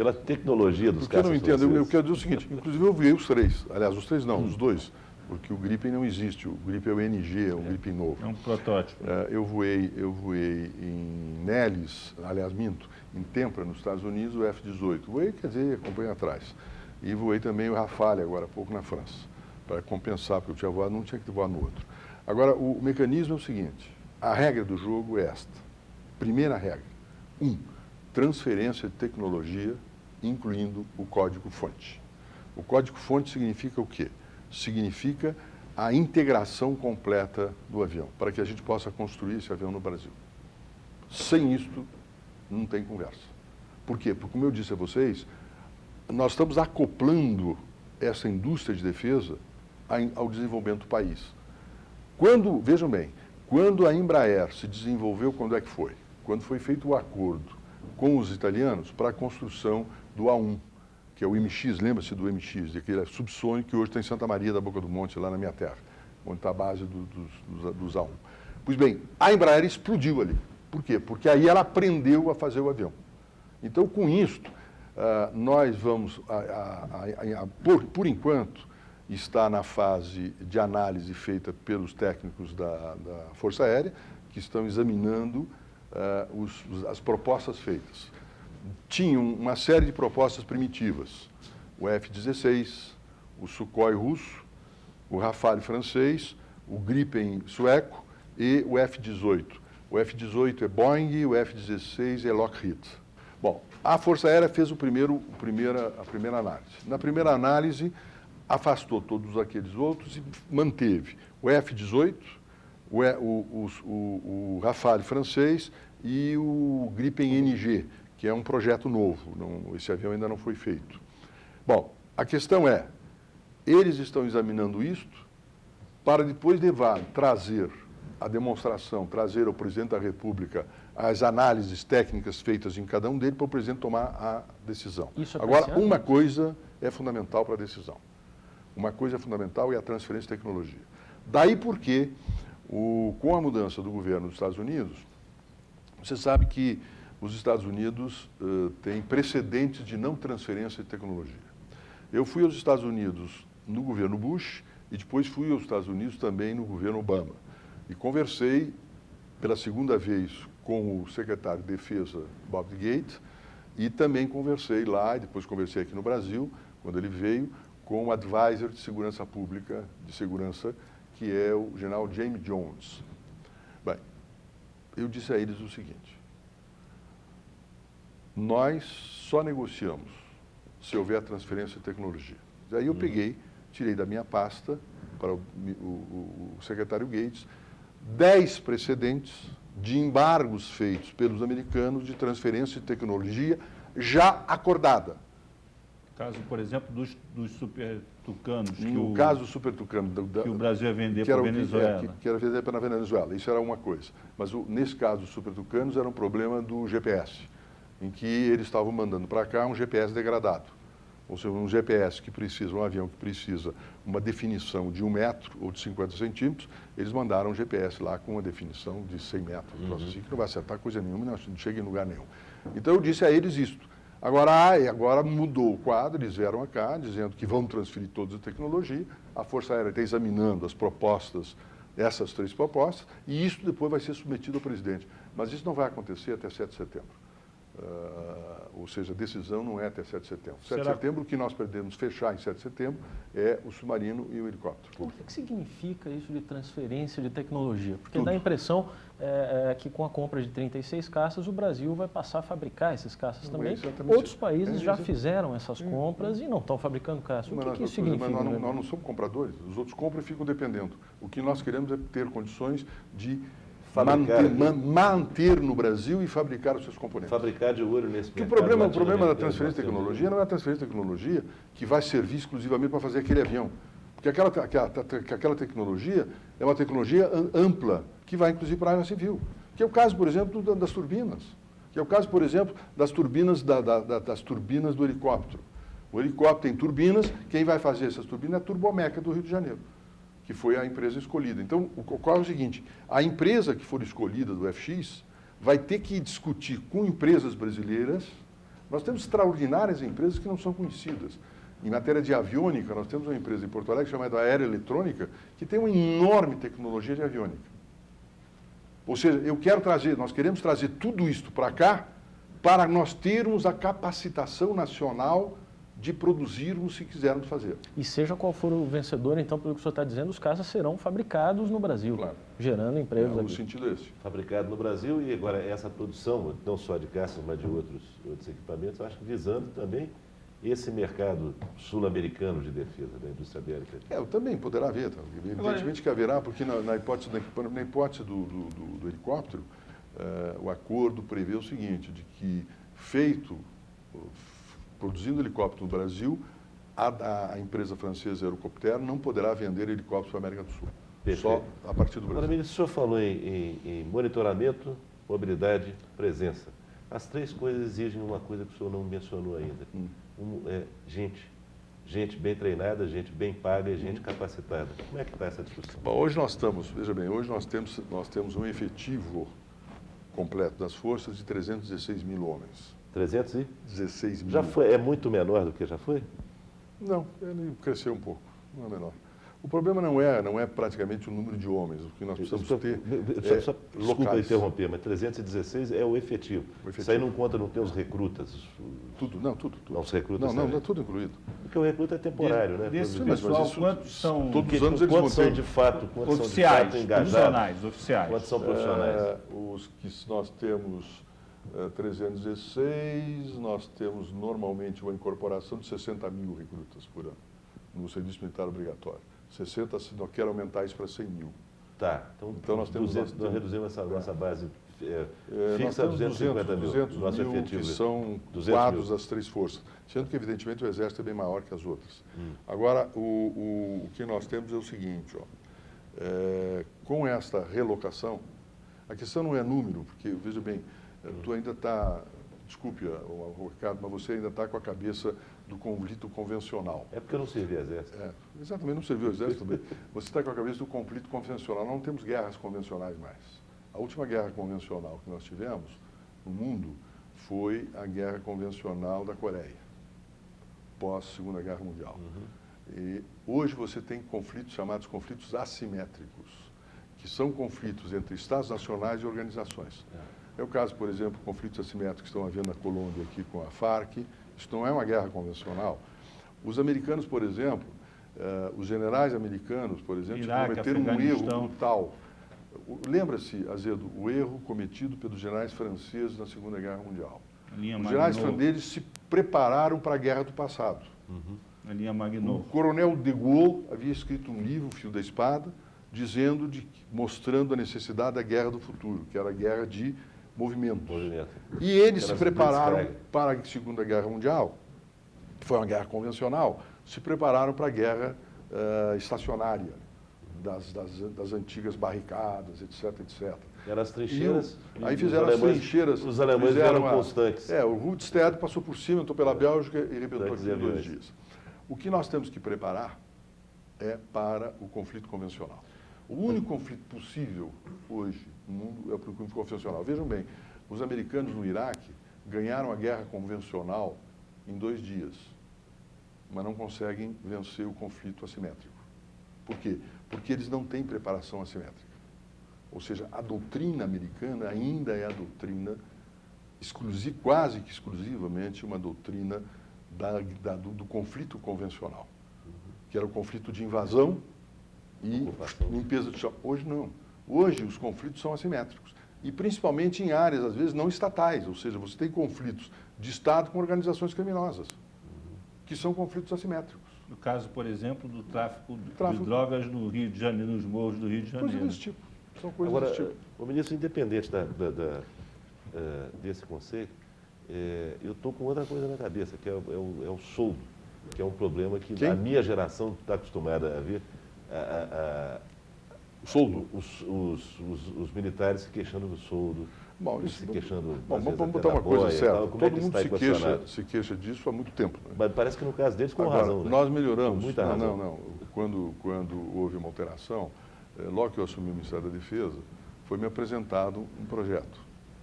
pela tecnologia dos Porque eu não caças entendo, eu franceses. quero dizer o seguinte, inclusive eu voei os três, aliás, os três não, os dois, porque o Gripen não existe, o Gripen é o NG, é um Gripen novo. É um protótipo. Eu voei em Nellis, aliás, minto, em Tempra, nos Estados Unidos, o F-18. Voei, quer dizer, acompanho atrás. E voei também o Rafale, agora há pouco, na França, para compensar, porque eu tinha voado, não tinha que voar no outro. Agora, o mecanismo é o seguinte, a regra do jogo é esta. Primeira regra, transferência de tecnologia, incluindo o código-fonte. O código-fonte significa o quê? Significa a integração completa do avião, para que a gente possa construir esse avião no Brasil. Sem isto, não tem conversa. Por quê? Porque, como eu disse a vocês, nós estamos acoplando essa indústria de defesa ao desenvolvimento do país. Vejam bem, quando a Embraer se desenvolveu, quando é que foi? Quando foi feito o acordo com os italianos para a construção do A1, que é o MX, lembra-se do MX, daquele subsônico que hoje está em Santa Maria da Boca do Monte, lá na minha terra, onde está a base dos A1. Pois bem, a Embraer explodiu ali. Por quê? Porque aí ela aprendeu a fazer o avião. Então, com isto, nós vamos, por enquanto, está na fase de análise feita pelos técnicos da Força Aérea, que estão examinando as propostas feitas. Tinham uma série de propostas primitivas, o F-16, o Sukhoi russo, o Rafale francês, o Gripen sueco e o F-18. O F-18 é Boeing, o F-16 é Lockheed. Bom, a Força Aérea fez a primeira análise. Na primeira análise, afastou todos aqueles outros e manteve o F-18, o Rafale francês e o Gripen NG, que é um projeto novo, esse avião ainda não foi feito. Bom, a questão é, eles estão examinando isto para depois trazer a demonstração, trazer ao presidente da República as análises técnicas feitas em cada um deles para o presidente tomar a decisão. Agora, uma coisa é fundamental para a decisão. Uma coisa fundamental é a transferência de tecnologia. Daí porque, com a mudança do governo dos Estados Unidos, você sabe que os Estados Unidos têm precedentes de não transferência de tecnologia. Eu fui aos Estados Unidos no governo Bush e depois fui aos Estados Unidos também no governo Obama. E conversei pela segunda vez com o secretário de Defesa, Bob Gate, e também conversei lá, e depois conversei aqui no Brasil, quando ele veio, com o advisor de segurança pública, que é o general James Jones. Bem, eu disse a eles o seguinte, nós só negociamos se houver transferência de tecnologia. Aí eu tirei da minha pasta, para o secretário Gates, 10 precedentes de embargos feitos pelos americanos de transferência de tecnologia já acordada. Caso, por exemplo, dos Super Tucanos. No caso do Super Tucano, que o Brasil ia vender para a Venezuela. Que era vender para a Venezuela, isso era uma coisa. Mas nesse caso dos Super Tucanos era um problema do GPS, em que eles estavam mandando para cá um GPS degradado. Ou seja, um GPS que precisa, um avião que precisa uma definição de 1 metro ou de 50 centímetros, eles mandaram um GPS lá com uma definição de 100 metros, assim, que não vai acertar coisa nenhuma, não chega em lugar nenhum. Então eu disse a eles isto. Agora mudou o quadro, eles vieram cá dizendo que vão transferir toda a tecnologia, a Força Aérea está examinando as propostas, essas 3 propostas, e isso depois vai ser submetido ao presidente. Mas isso não vai acontecer até 7 de setembro. Ou seja, a decisão não é até 7 de setembro. 7 de setembro, o que nós pretendemos fechar em 7 de setembro é o submarino e o helicóptero. O que significa isso de transferência de tecnologia? Porque Tudo. dá a impressão que com a compra de 36 caças, o Brasil vai passar a fabricar esses caças também. Outros países já fizeram essas compras e não estão fabricando caças. O que isso significa? Mas nós não somos compradores, os outros compram e ficam dependendo. O que nós queremos é ter condições de manter no Brasil e fabricar os seus componentes. Fabricar de ouro nesse mercado. O problema da transferência de tecnologia não é a transferência de tecnologia que vai servir exclusivamente para fazer aquele avião. Porque aquela tecnologia é uma tecnologia ampla, que vai inclusive para a área civil. Que é o caso, por exemplo, das turbinas. Que é o caso, por exemplo, das turbinas, das turbinas do helicóptero. O helicóptero tem turbinas, quem vai fazer essas turbinas é a Turbomeca do Rio de Janeiro, que foi a empresa escolhida. Então, qual é o seguinte, a empresa que for escolhida do FX vai ter que discutir com empresas brasileiras Nós temos extraordinárias empresas que não são conhecidas. Em matéria de aviônica, nós temos uma empresa em Porto Alegre chamada Aeroeletrônica, que tem uma enorme tecnologia de aviônica. Ou seja, nós queremos trazer tudo isto para cá, para nós termos a capacitação nacional de produzirmos se quisermos fazer. E seja qual for o vencedor, então, pelo que o senhor está dizendo, os caças serão fabricados no Brasil, claro, gerando empregos aqui. O sentido é esse. Fabricado no Brasil e agora essa produção, não só de caças, mas de outros equipamentos, acho que visando também esse mercado sul-americano de defesa, da indústria bélica. Também poderá haver, evidentemente que haverá, porque na hipótese do helicóptero, o acordo prevê o seguinte, de que produzindo helicóptero no Brasil, a empresa francesa Eurocopter não poderá vender helicópteros para a América do Sul. Perfeito. Só a partir do Brasil. Agora, ministro, o senhor falou em monitoramento, mobilidade, presença. As três coisas exigem uma coisa que o senhor não mencionou ainda. Gente bem treinada, gente bem paga e gente capacitada. Como é que está essa discussão? Bom, hoje nós temos um efetivo completo das forças de 316 mil homens. 316 mil. Já foi, é muito menor do que já foi? Não, ele cresceu um pouco, não é menor. O problema não é praticamente o número de homens, o que nós precisamos ter Desculpa interromper, mas 316 é o efetivo. Isso aí não conta, não tem os recrutas? Tudo. Não, os recrutas não é tudo incluído. Porque o recruta é temporário, né? Desse pessoal, quantos são... Todos os anos eles vão ter... são de fato, oficiais, profissionais, oficiais. Quantos são profissionais? Os que nós temos 316, nós temos normalmente uma incorporação de 60 mil recrutas por ano no serviço militar obrigatório. 60, se nós queremos aumentar isso para 100 mil. Tá, então nós reduzimos essa nossa base fixa a 250 mil. 200 nosso mil efetivo, que são 200 quadros mil. das três forças. Sendo que, evidentemente, o Exército é bem maior que as outras. Agora, o que nós temos é o seguinte, com esta relocação, a questão não é número, porque, veja bem, tu ainda está, desculpe o Ricardo, mas você ainda está com a cabeça do conflito convencional. É porque eu não servi exército. Exatamente, não serviu o exército também. Você está com a cabeça do conflito convencional. Nós não temos guerras convencionais mais. A última guerra convencional que nós tivemos no mundo foi a guerra convencional da Coreia, pós-Segunda Guerra Mundial. E hoje você tem conflitos chamados conflitos assimétricos, que são conflitos entre Estados nacionais e organizações. É o caso, por exemplo, conflitos assimétricos que estão havendo na Colômbia aqui com a Farc. Isso não é uma guerra convencional. Os americanos, por exemplo, os generais americanos, por exemplo, cometeram um erro brutal. Lembra-se, Azedo, o erro cometido pelos generais franceses na Segunda Guerra Mundial. Os generais franceses se prepararam para a guerra do passado. A linha Maginot. O coronel de Gaulle havia escrito um livro, O Fio da Espada, mostrando a necessidade da guerra do futuro, que era a guerra de movimento. E eles se prepararam para a Segunda Guerra Mundial, que foi uma guerra convencional, se prepararam para a guerra estacionária, das antigas barricadas, etc. Eram as trincheiras. Aí fizeram as trincheiras. Os alemães eram constantes. O Rundstedt passou por cima, entrou pela Bélgica e arrebentou aqui em 2 dias. O que nós temos que preparar é para o conflito convencional. O único conflito possível hoje no mundo é o conflito convencional. Vejam bem, os americanos no Iraque ganharam a guerra convencional em 2 dias, mas não conseguem vencer o conflito assimétrico. Por quê? Porque eles não têm preparação assimétrica. Ou seja, a doutrina americana ainda é a doutrina, quase que exclusivamente, uma doutrina do conflito convencional, que era o conflito de invasão e limpeza de chão. Hoje não. Hoje os conflitos são assimétricos. E principalmente em áreas, às vezes, não estatais. Ou seja, você tem conflitos de Estado com organizações criminosas, que são conflitos assimétricos. No caso, por exemplo, do tráfico de drogas no Rio de Janeiro, nos morros do Rio de Janeiro. Coisas desse tipo. São coisas desse tipo. O ministro, independente desse conceito, eu estou com outra coisa na cabeça, que é o soldo, que é um problema que a minha geração está acostumada a ver. O soldo? Os militares se queixando do soldo, se queixando... Vamos botar uma coisa certa. Todo mundo se queixa disso há muito tempo. Né? Mas parece que no caso deles com razão. Né? Nós melhoramos. Com muita razão. Não. Quando houve uma alteração, logo que eu assumi o Ministério da Defesa, foi me apresentado um projeto